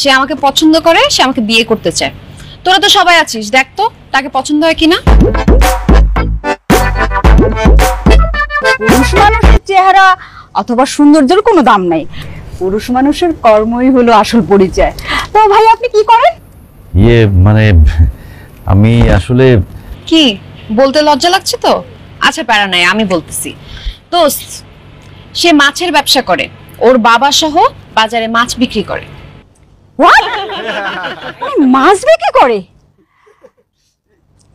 সে আমাকে পছন্দ করে, সে আমাকে বিয়ে করতে চায়। তোরা তো সবাই আছিস, দেখ তো তাকে পছন্দ হয় কিনা। পুরুষ মানুষের চেহারা অথবা সৌন্দর্যের কোনো দাম নাই, পুরুষ মানুষের কর্মই হলো আসল পরিচয়। তো ভাই আপনি কি করেন? মানে আমি আসলে কি বলতে লজ্জা লাগছে তো? আচ্ছা প্যারা নাই, আমি বলতেছি। দোস্ত, সে মাছের ব্যবসা করে, ওর বাবা সহ বাজারে মাছ বিক্রি করে। মাছ বিক্রি করে?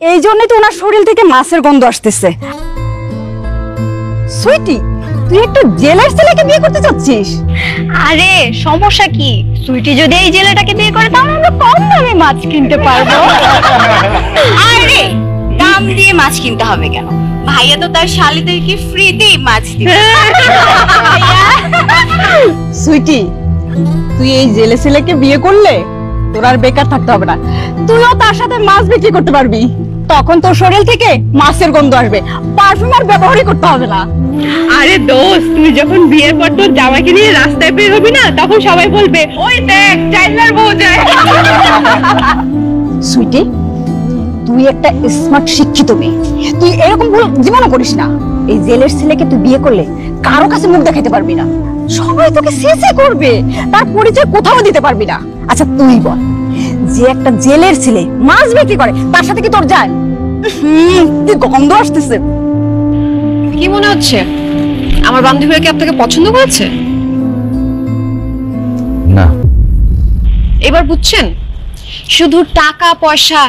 এই জন্যই তো ওনার শরীর থেকে মাছের গন্ধ আসতেছে। সুইটি, তুই একটা জেলার ছেলেকে বিয়ে করতে চাচ্ছিস? আরে সমস্যা কি, সুইটি যদি এই জেলেটাকে বিয়ে করে তাহলে আমরা কম দামে মাছ কিনতে পারবো। আরে দাম দিয়ে মাছ কিনতে হবে কেন, ভাইয়া তো তার শালিদেরকে ফ্রিতেই মাছ দিবে। সুইটি, তুই এই জেলে ছেলেকে বিয়ে করলে তোর আর বেকার থাকতে হবে না, তুইও তার সাথে মাছ বিক্রি করতে পারবি। তখন তোর শরীর থেকে মাছের গন্ধ আসবে, পারফিউম আর ব্যবহারই করতে হবে না। আরে দোস্ত, তুই যখন বিয়ের পর তোর জামাইকে নিয়ে রাস্তায় বের হবি না, তখন সবাই বলবে ওই দেখ টাইলার বউ যায়। সুইটি, তুই একটা স্মার্ট শিক্ষিত মেয়ে, তুই এরকম ভুল জীবনও করিস না। এই জেলের ছেলেকে তুই বিয়ে করলে কারো কাছে মুখ দেখাতে পারবি না, সবাই তোকে শেষে করবে, তার পরিচয় কোথাও দিতে পারবি না। আচ্ছা তুই বল, যে একটা জেলের ছেলে মাছ বিক্রি করে তার সাথে কি তোর যায়? কি গন্ধ আসতেছে। কি মনে হচ্ছে আমার বান্ধবীরা কি আপনাকে পছন্দ করেছে? না। এবার বুঝছেন, শুধু টাকা পয়সা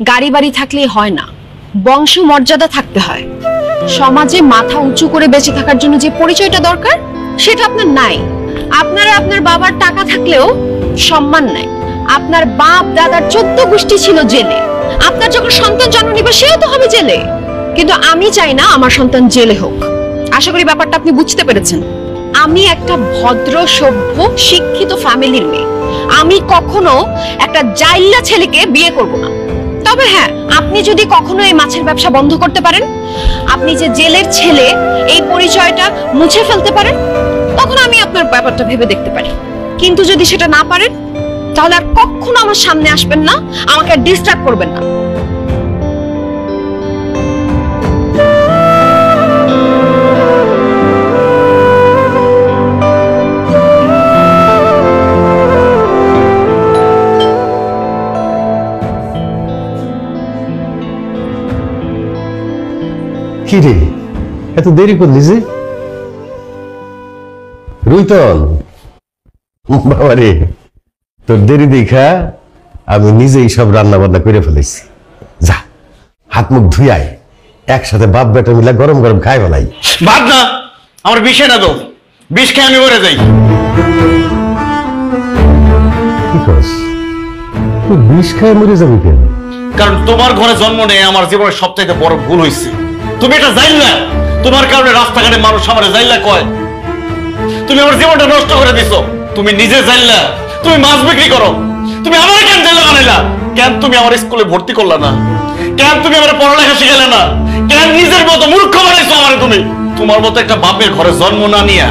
গাড়ি বাড়ি থাকলেই হয় না, বংশ মর্যাদা থাকতে হয়। সমাজে মাথা উঁচু করে বেঁচে থাকার জন্য যে পরিচয়টা দরকার সেটা আপনার নাই। আপনারা আপনার বাবার টাকা থাকলেও সম্মান নাই। আপনার বাপ দাদার 14 গোষ্ঠী ছিল জেলে, আপনার যখন সন্তান জন্ম নিবে সেও তো হবে জেলে। কিন্তু আমি চাই না আমার সন্তান জেলে হোক। আশা করি ব্যাপারটা আপনি বুঝতে পেরেছেন। আমি একটা ভদ্র সভ্য শিক্ষিত ফ্যামিলির মেয়ে, আমি কখনো একটা জাইল্লা ছেলেকে বিয়ে করব না। তবে হ্যাঁ, আপনি যদি কখনো এই মাছের ব্যবসা বন্ধ করতে পারেন, আপনি যে জেলের ছেলে এই পরিচয়টা মুছে ফেলতে পারেন, তখন আমি আপনার ব্যাপারটা ভেবে দেখতে পারি। কিন্তু যদি সেটা না পারেন, তাহলে আর কখনো আমার সামনে আসবেন না, আমাকে আর ডিস্টার্ব করবেন না। কি রে, এত দেরি করলি যে? রুইতল বাবা রে, তোর দেরি দেখা আমি নিজেই সব রান্না বান্না করে ফেলেছি। যা হাত মুখ ধুয়াই, একসাথে বাপ বেটা মিলা গরম গরম খাই ফেলাই। ভাত না, আমার বিষে না তো, বিষ খেয়ে আমি মরে যাই। কি করস তুই? বিষ খায় মরে যাবি কেন? কারণ তোমার ঘরে জন্ম নেই আমার জীবনের সবচাইতে বড় ভুল হয়েছে। তুমি এটা জাইলা, তোমার কারণে রাস্তাঘাটে মানুষ আমার জাইলা কয়। তুমি আমার জীবনটা নষ্ট করে দিছো। তুমি নিজে জাইলা, তুমি মাছ বিক্রি করো, তুমি আমার কেন জাইলা বানাইলা? কেন তুমি আমার স্কুলে ভর্তি করলা না? কেন তুমি আমার পড়ালেখা শিখালে না? কেন নিজের মতো মূর্খ বানাইছো আমারে তুমি? তোমার মতো একটা বাপের ঘরে জন্ম না নিয়া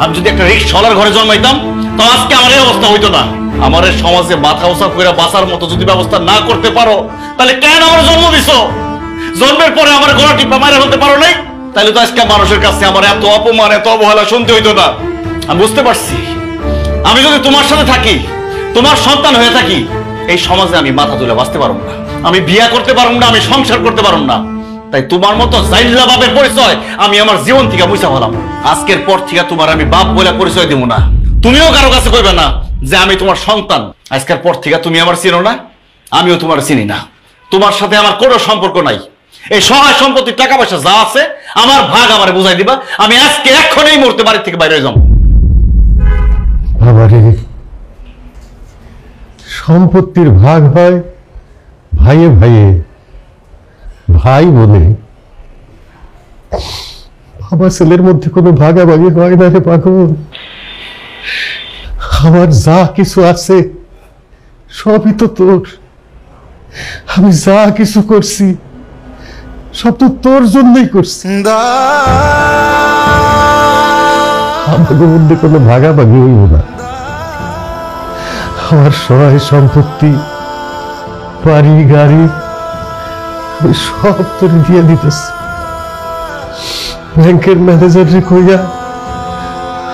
আমি যদি একটা রিক্সাওয়ালার ঘরে জন্মাইতাম, তো আজকে আমার এই অবস্থা হইতো না। আমার সমাজে মাথা উঁচা করে বাঁচার মতো যদি ব্যবস্থা না করতে পারো, তাহলে কেন আমার জন্ম দিছো? জন্মের পরে আমার গলা টিপা মারা ফেলতে পারো নাই, তাহলে তো আজকে মানুষের কাছে আমার এত অপমান এত অবহেলা শুনতে হইতো না। আমি বুঝতে পারছি, আমি যদি তোমার সাথে থাকি, তোমার সন্তান হয়ে থাকি, এই সমাজে আমি মাথা তুলে বাঁচতে পারব না, আমি বিয়া করতে পারব না, আমি সংসার করতে পারব না। তাই তোমার মতো জাইল্লা বাপের পরিচয় আমি আমার জীবন থেকে মুছা ফেলাম। আজকের পর থেকে তোমার আমি বাপ বলে পরিচয় দেব না। তুমিও কারো কাছে কইবে না যে আমি তোমার সন্তান। আজকের পর থেকে তুমি আমার চিনো না, আমিও তোমার চিনি না। তোমার সাথে আমার কোনো সম্পর্ক নাই। এই সহায় সম্পত্তি টাকা পয়সা যা আছে আমার ভাগ আমারে বুঝাই দিবা। আমি আজকে এখন এই মুহূর্তে বাড়ি থেকে বাইরে যাব। বাবারে, সম্পত্তির ভাগ হয় ভাইয়ে ভাইয়ে, ভাই বোনে, বাবা ছেলের মধ্যে কোনো ভাগাভাগি হয় না রে পাগল। আমার যা কিছু আছে সবই তো তোর। আমি যা কিছু করছি সব তো তোর জন্যই করছি। আমাদের মধ্যে কোনো ভাগাভাগি হইব না। আমার সহায় সম্পত্তি, বাড়ি গাড়ি আমি সব তোর দিয়ে দিতেছি। ব্যাংকের ম্যানেজারে কইয়া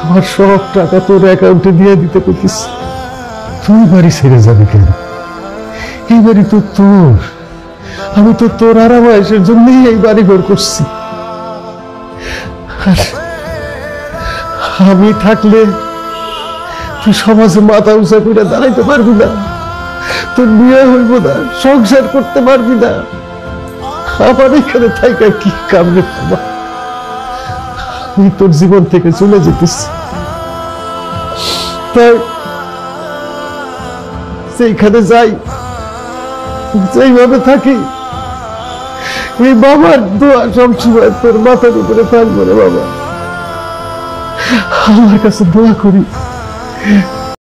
আমার সব টাকা তোর অ্যাকাউন্টে দিয়ে দিতে কইতিস। তুই বাড়ি ছেড়ে যাবি কেন? এই বাড়ি তো তোর। আমি তো তোর আরামায়েশের জন্যই এই বাড়ি ঘর করছি। আর আমি থাকলে তুই সমাজে মাথা উঁচা করে দাঁড়াইতে পারবি না, তোর বিয়ে হইব না, সংসার করতে পারবি না। আমার এখানে থাকা কি কামড়ে পাবা? আমি তোর জীবন থেকে চলে যেতেছি। তাই সেইখানে যাই, যেইভাবে থাকি, এই বাবার দোয়া সবসময় তোর মাথার উপরে থাকবো রে বাবা। আমার কাছে দোয়া করি